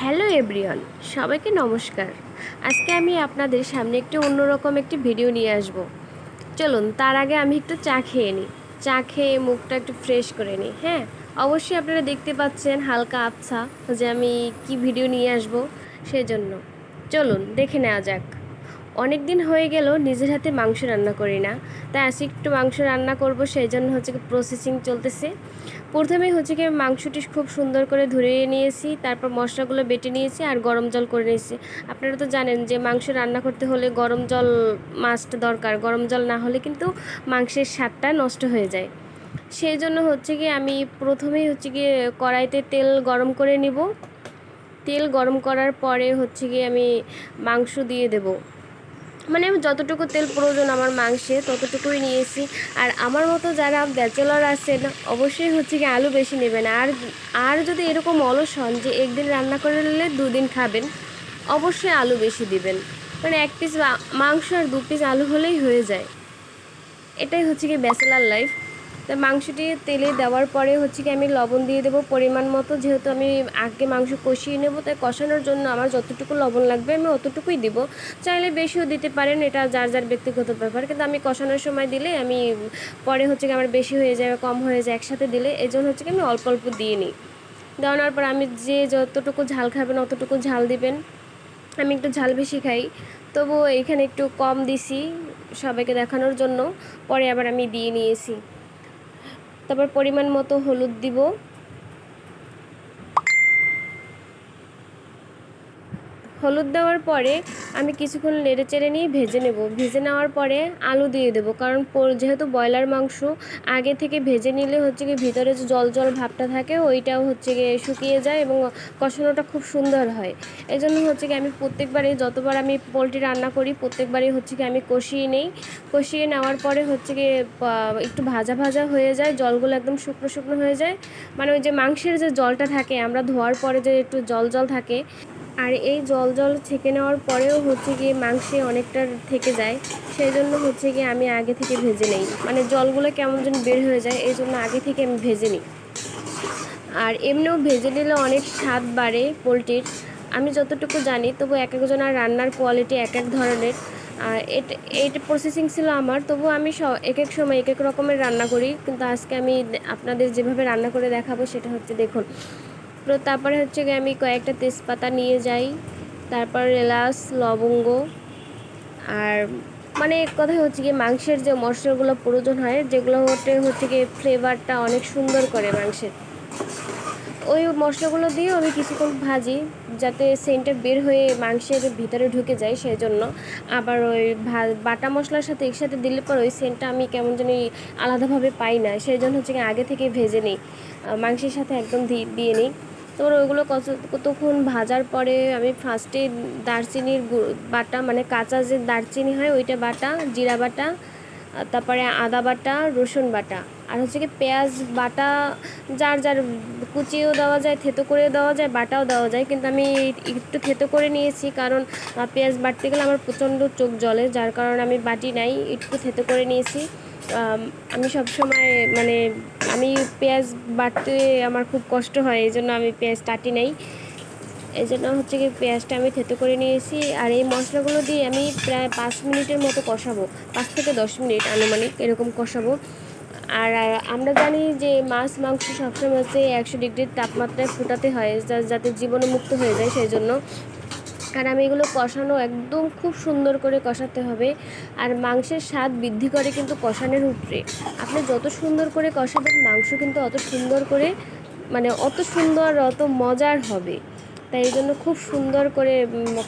Hello everyone, সবাইকে নমস্কার। আজকে আমি আপনাদের সামনে একটি অন্যরকম একটি ভিডিও নিয়ে আসব। চলুন তার আগে আমি একটু চা খেয়ে নিই। চা খেয়ে মুখটা একটু ফ্রেশ করে নিই। হ্যাঁ, অবশ্যই আপনারা দেখতে পাচ্ছেন হালকা আবছা যে আমি কি ভিডিও নিয়ে আসব, সেজন্য চলুন দেখে নেওয়া যাক। অনেক দিন হয়ে গেল নিজের হাতে মাংস রান্না করি না, তাই আজকে একটু মাংস রান্না করব, সেই জন্য হচ্ছে কি প্রসেসিং চলতেছে। প্রথমেই হচ্ছে কি মাংসটি খুব সুন্দর করে ধুয়ে নিয়েছি, তারপর মশলাগুলো বেটে নিয়েছি আর গরম জল করে নিয়েছি। আপনারা তো জানেন যে মাংস রান্না করতে হলে গরম জল মাস্ট দরকার, গরম জল না হলে কিন্তু মাংসের স্বাদটা নষ্ট হয়ে যায়। সেই জন্য হচ্ছে কি আমি প্রথমেই হচ্ছে কি কড়াইতে তেল গরম করে নিব। তেল গরম করার পরে হচ্ছে কি আমি মাংস দিয়ে দেব, মানে যতটুকু তেল প্রয়োজন আমার মাংসে ততটুকুই নিয়েছি। আর আমার মতো যারা ব্যাচেলর আছেন অবশ্যই হচ্ছে কি আলু বেশি নেবেন। আর আর যদি এরকম অলস হন যে একদিন রান্না করে নিলে দুদিন খাবেন, অবশ্যই আলু বেশি দিবেন। মানে এক পিস মাংস আর দু পিস আলু হলেই হয়ে যায়। এটাই হচ্ছে কি ব্যাচেলার লাইফ। তো মাংসটি তেলে দেওয়ার পরে হচ্ছে কি আমি লবণ দিয়ে দেবো পরিমাণ মতো, যেহেতু আমি আগে মাংস কষিয়ে নেব, তাই কষানোর জন্য আমার যতটুকু লবণ লাগবে আমি অতটুকুই দিব। চাইলে বেশিও দিতে পারেন, এটা যার যার ব্যক্তিগত ব্যাপার, কিন্তু আমি কষানোর সময় দিলে আমি পরে হচ্ছে কি আমার বেশি হয়ে যাবে কম হয়ে যায় একসাথে দিলে, এই জন্য হচ্ছে কি আমি অল্প অল্প দিয়ে নিই। দেওয়ানোর পর আমি যে যতটুকু ঝাল খাবেন অতটুকু ঝাল দিবেন। আমি একটু ঝাল বেশি খাই, তবুও এইখানে একটু কম দিছি সবাইকে দেখানোর জন্য। পরে আবার আমি দিয়ে নিয়েছি। তারপর পরিমাণ মতো হলুদ দিব। হলুদ দেওয়ার পরে আমি কিছুক্ষণ নেড়ে চেড়ে নিয়ে ভেজে নেব। ভেজে নেওয়ার পরে আলু দিয়ে দেবো, কারণ যেহেতু ব্রয়লার মাংস আগে থেকে ভেজে নিলে হচ্ছে কি ভিতরে যে জল জল ভাবটা থাকে ওইটাও হচ্ছে গিয়ে শুকিয়ে যায় এবং কষানোটা খুব সুন্দর হয়। এই জন্য হচ্ছে কি আমি প্রত্যেকবারই যতবার আমি পোলট্রি রান্না করি প্রত্যেকবারই হচ্ছে কি আমি কষিয়ে নেই। কষিয়ে নেওয়ার পরে হচ্ছে কি একটু ভাজা ভাজা হয়ে যায়, জলগুলো একদম শুকনো শুকনো হয়ে যায়। মানে ওই যে মাংসের যে জলটা থাকে আমরা ধোয়ার পরে যে একটু জল জল থাকে, আর এই জল জল ছেঁকে নেওয়ার পরেও হচ্ছে গিয়ে মাংসে অনেকটা থেকে যায়। সেই জন্য হচ্ছে গিয়ে আমি আগে থেকে ভেজে নেই, মানে জলগুলো কেমন যেন বের হয়ে যায়, এই জন্য আগে থেকে আমি ভেজে নিই। আর এমনিও ভেজে নিলে অনেক স্বাদ বাড়ে পোলট্রির, আমি যতটুকু জানি। তবু এক একজনের রান্নার কোয়ালিটি এক এক ধরনের। এটা এইটা প্রসেসিং ছিল আমার, তবু আমি এক এক সময় এক এক রকমের রান্না করি, কিন্তু আজকে আমি আপনাদের যেভাবে রান্না করে দেখাবো সেটা হচ্ছে দেখুন। তো তারপরে হচ্ছে গিয়ে আমি কয়েকটা তেজপাতা নিয়ে যাই, তারপর এলাচ লবঙ্গ, আর মানে এক কথায় হচ্ছে গিয়ে মাংসের যে মশলাগুলো প্রয়োজন হয় যেগুলো হচ্ছে গিয়ে ফ্লেভারটা অনেক সুন্দর করে মাংসের, ওই মশলাগুলো দিয়েও আমি কিছুক্ষণ ভাজি যাতে সেন্টটা বের হয়ে মাংসের ভিতরে ঢুকে যায় সেই জন্য। আবার ওই বাটা মশলার সাথে একসাথে দিলে পর ওই সেন্টটা আমি কেমন জানি আলাদাভাবে পাই না, সেই জন্য হচ্ছে আগে থেকে ভেজে নিই, মাংসের সাথে একদম দিয়ে নিই। তারপর ওইগুলো কতক্ষণ ভাজার পরে আমি ফার্স্টে দারচিনির বাটা, মানে কাঁচা যে দারচিনি হয় ওইটা বাটা, জিরা বাটা, তারপরে আদা বাটা, রসুন বাটা, আর হচ্ছে কি পেঁয়াজ বাটা, যার যার কুচিও দেওয়া যায়, থেতো করে দেওয়া যায়, বাটাও দেওয়া যায়, কিন্তু আমি একটু থেতো করে নিয়েছি, কারণ পেঁয়াজ বাটতে গেলে আমার প্রচণ্ড চোখ জ্বলে, যার কারণে আমি বাটি নাই, একটু থেতো করে নিয়েছি। আমি সব সময় মানে আমি পেঁয়াজ বাটতে আমার খুব কষ্ট হয়, এই জন্য আমি পেঁয়াজ কাটি নাই। এই জন্য হচ্ছে কি পেঁয়াজটা আমি থেতো করে নিয়েছি। আর এই মশলাগুলো দিয়ে আমি প্রায় 5 মিনিটের মতো কষাবো, 5 থেকে 10 মিনিট আনুমানিক এরকম কষাবো। আর আমরা জানি যে মাছ মাংস সবসময় হচ্ছে 100 ডিগ্রির তাপমাত্রায় ফুটাতে হয় যাতে জীবাণুমুক্ত হয়ে যায়, সেই জন্য। আর আমি এগুলো কষানো একদম খুব সুন্দর করে কষাতে হবে। আর মাংসের স্বাদ বৃদ্ধি করে কিন্তু কষানোর উপরে, আপনি যত সুন্দর করে কষাবেন মাংস কিন্তু অত সুন্দর করে, মানে অত সুন্দর অত মজার হবে। তাই এই জন্য খুব সুন্দর করে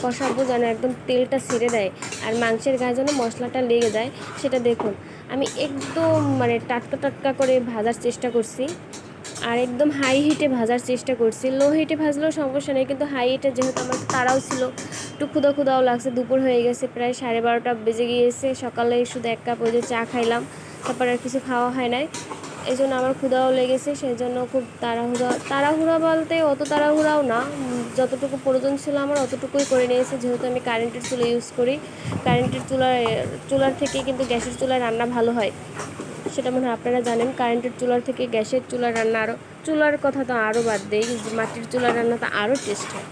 কষাবো যেন একদম তেলটা ছেড়ে দেয় আর মাংসের গায়ে যেন মশলাটা লেগে যায়। সেটা দেখুন আমি একদম মানে টাটকা টাটকা করে ভাজার চেষ্টা করছি, আর একদম হাই হিটে ভাজার চেষ্টা করছি। লো হিটে ভাজলেও সমস্যা নেই, কিন্তু হাই হিটে যেহেতু আমার তাড়াও ছিল, একটু ক্ষুদা ক্ষুদাও লাগছে, দুপুর হয়ে গেছে, প্রায় 12:30 বেজে গিয়েছে, সকালে শুধু 1 কাপ ওই যে চা খাইলাম, তারপর আর কিছু খাওয়া হয় নাই। এই জন্য আমার ক্ষুদাও লেগেছে, সেই জন্য খুব তাড়াহুড়া বলতে অত তাড়াহুড়াও না, যতটুকু প্রয়োজন ছিল আমার অতটুকুই করে নিয়েছি, যেহেতু আমি কারেন্টের চুলা ইউজ করি। কারেন্টের চুলার থেকে কিন্তু গ্যাসের চুলায় রান্না ভালো হয়, সেটা মনে হয় আপনারা জানেন। কারেন্টের চুলার থেকে গ্যাসের চুলার রান্না আরও, চুলার কথা তো আরও বাদ দেই, মাটির চুলার রান্না তো আরও টেস্ট হয়।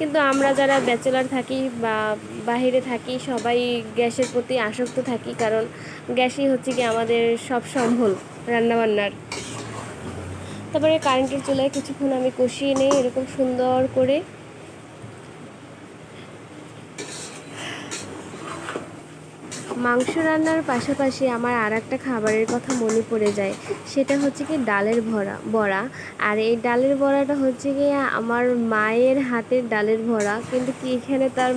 কিন্তু আমরা যারা ব্যাচেলার থাকি বা বাহিরে থাকি সবাই গ্যাসের প্রতি আসক্ত থাকি, কারণ গ্যাসই হচ্ছে কি আমাদের সব সম্বল রান্নাবান্নার। তারপরে কারেন্টের চুলায় কিছুক্ষণ আমি কষিয়ে নিই এরকম সুন্দর করে। মাংস রান্নার পাশাপাশি আমার আর একটা খাবারের কথা মনে পড়ে যায়, সেটা হচ্ছে কি ডালের বড়া। আর এই ডালের বড়াটা হচ্ছে কি আমার মায়ের হাতের ডালের বড়া, কিন্তু কি এখানে তার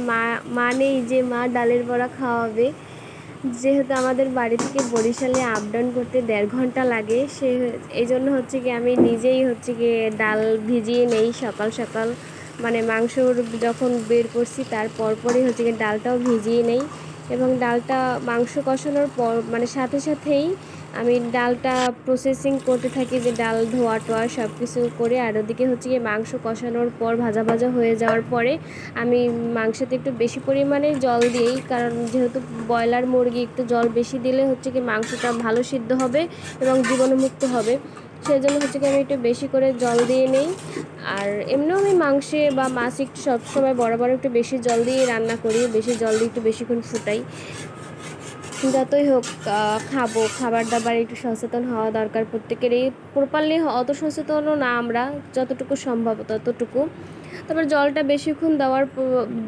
মা নেই যে মা ডালের বড়া খাওয়াবে। যেহেতু আমাদের বাড়ি থেকে বরিশালে আপ ডাউন করতে 1.5 ঘন্টা লাগে, এই জন্য হচ্ছে কি আমি নিজেই হচ্ছে কি ডাল ভিজিয়ে নেই সকাল সকাল, মানে মাংস যখন বের করছি তার পরপরই হচ্ছে কি ডালটাও ভিজিয়ে নেই। এবং ডালটা মাংস কষানোর পর মানে সাথে সাথেই আমি ডালটা প্রসেসিং করতে থাকি, যে ডাল ধোয়া টোয়া সব কিছু করে। আর ওদিকে হচ্ছে গিয়ে মাংস কষানোর পর ভাজা ভাজা হয়ে যাওয়ার পরে আমি মাংসতে একটু বেশি পরিমাণে জল দিই, কারণ যেহেতু ব্রয়লার মুরগি একটু জল বেশি দিলে হচ্ছে কি মাংসটা ভালো সিদ্ধ হবে এবং জীবাণুমুক্ত হবে। সেই জন্য হচ্ছে কি আমি একটু বেশি করে জল দিয়ে নেই। আর এমনিও আমি মাংসে বা মাছ একটু সবসময় বরাবর একটু বেশি জল দিয়ে রান্না করি, বেশি জল দিয়ে একটু বেশিক্ষণ ফুটাই। যতই হোক খাবার দাবার একটু সচেতন হওয়া দরকার প্রত্যেকেরই। প্রপারলি অত সচেতনও না আমরা, যতটুকু সম্ভব ততটুকু। তারপর জলটা বেশিক্ষণ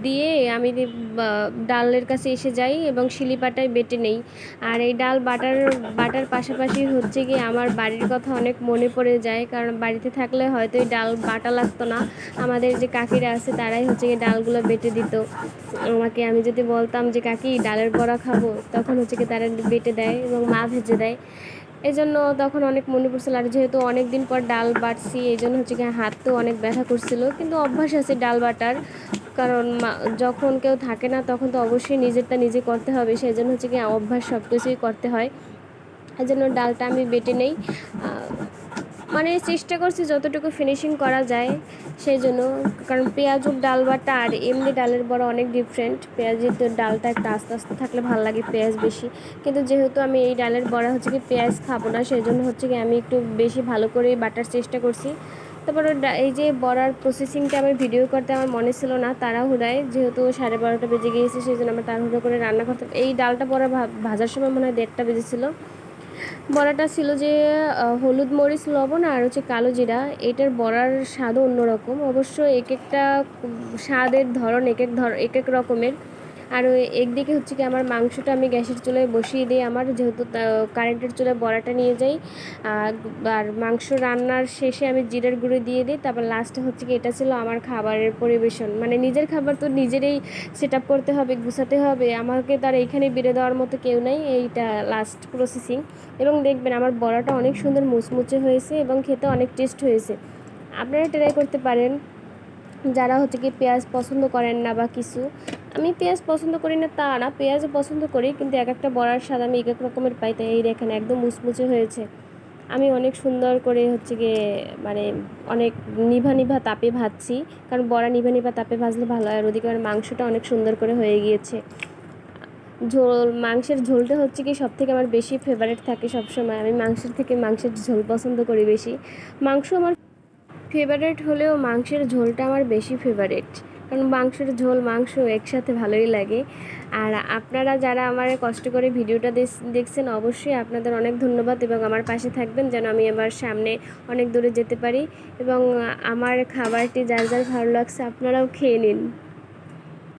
দিয়ে আমি ডালের কাছে এসে যাই এবং শিলিপাটায় বেটে নেই। আর এই ডাল বাটার পাশাপাশি হচ্ছে কি আমার বাড়ির কথা অনেক মনে পড়ে যায়, কারণ বাড়িতে থাকলে হয়তো এই ডাল বাটা লাগতো না, আমাদের যে কাকিরা আছে তারাই হচ্ছে কি ডালগুলো বেটে দিত আমাকে। আমি যদি বলতাম যে কাকি ডালের বড়া খাবো, তখন হচ্ছে কি তারা বেটে দেয় এবং মা ভেজে দেয়। এই জন্য তখন অনেক মনে পড়ছিল। আর যেহেতু অনেক দিন পর ডাল বাটছি, এই জন্য হচ্ছে কি হাতও অনেক ব্যথা করছিল, কিন্তু অভ্যাস আছে ডাল বাটার। কারণ যখন কেউ থাকে না তখন তো অবশ্যই নিজেরটা নিজে করতে হবে, সেই জন্য হচ্ছে কি অভ্যাস সব কিছুই করতে হয়। এই জন্য ডালটা আমি বেটে নেই, মানে চেষ্টা করছি যতটুকু ফিনিশিং করা যায় সেই জন্য। কারণ পেঁয়াজুর ডাল বাটা আর এমনি ডালের বড়া অনেক ডিফারেন্ট। পেঁয়াজের তো ডালটা একটু আস্তে আস্তে থাকলে ভালো লাগে, পেঁয়াজ বেশি। কিন্তু যেহেতু আমি এই ডালের বড়া হচ্ছে কি পেঁয়াজ খাবো না, সেই জন্য হচ্ছে কি আমি একটু বেশি ভালো করে বাটার চেষ্টা করছি। তারপরে এই যে বড়ার প্রসেসিংটা আমার ভিডিও করতে আমার মনে ছিল না, তাড়াহুড়ায় যেহেতু 12:30 বেজে গিয়েছে, সেই জন্য আমার তাড়াহুড়ো করে রান্না করতে। এই ডালটা বড়া ভাজার সময় মনে হয় 1:30 বেজেছিলো। বড়াটা ছিল যে হলুদ মরিচ লবণ আর হচ্ছে কালো জিরা। এটার বড়ার স্বাদও অন্যরকম, অবশ্য এক একটা স্বাদের ধরন এক এক রকমের। আর একদিকে হচ্ছে কি আমার মাংসটা আমি গ্যাসের চুলায় বসিয়ে দিই, আমার যেহেতু কারেন্টের চুলায় বড়াটা নিয়ে যাই। আর মাংস রান্নার শেষে আমি জিরার গুঁড়ো দিয়ে দিই। তারপর লাস্টে হচ্ছে কি এটা ছিল আমার খাবারের পরিবেশন, মানে নিজের খাবার তো নিজেরই সেট আপ করতে হবে, গুছাতে হবে, আমাকে তার এইখানে বেড়ে দেওয়ার মতো কেউ নেই। এইটা লাস্ট প্রসেসিং। এবং দেখবেন আমার বড়াটা অনেক সুন্দর মুচমুচে হয়েছে এবং খেতে অনেক টেস্ট হয়েছে। আপনারা ট্রাই করতে পারেন যারা হচ্ছে কি পেঁয়াজ পছন্দ করেন না বা কিছু। আমি পেঁয়াজ পছন্দ করি না তা না, পেঁয়াজও পছন্দ করি, কিন্তু এক একটা বড়ার স্বাদ আমি এক এক রকমের পাই। তাই এই দেখেন একদম মুচমুচে হয়েছে। আমি অনেক সুন্দর করে হচ্ছে গিয়ে মানে অনেক নিভা নিভা তাপে ভাজছি, কারণ বড়া নিভা নিভা তাপে ভাজলে ভালো হয়। আর ওদিকে আমার মাংসটা অনেক সুন্দর করে হয়ে গিয়েছে। মাংসের ঝোলটা হচ্ছে কি সব থেকে আমার বেশি ফেভারিট থাকে সবসময়। আমি মাংসের থেকে মাংসের ঝোল পছন্দ করি বেশি। মাংস আমার ফেভারিট হলেও মাংসের ঝোলটা আমার বেশি ফেভারিট, কারণ মাংসের ঝোল মাংস একসাথে ভালোই লাগে। আর আপনারা যারা আমার কষ্ট করে ভিডিওটা দেখছেন, অবশ্যই আপনাদের অনেক ধন্যবাদ এবং আমার পাশে থাকবেন যেন আমি এবার সামনে অনেক দূরে যেতে পারি। এবং আমার খাবারটি যার যার ভালো লাগছে আপনারাও খেয়ে নিন।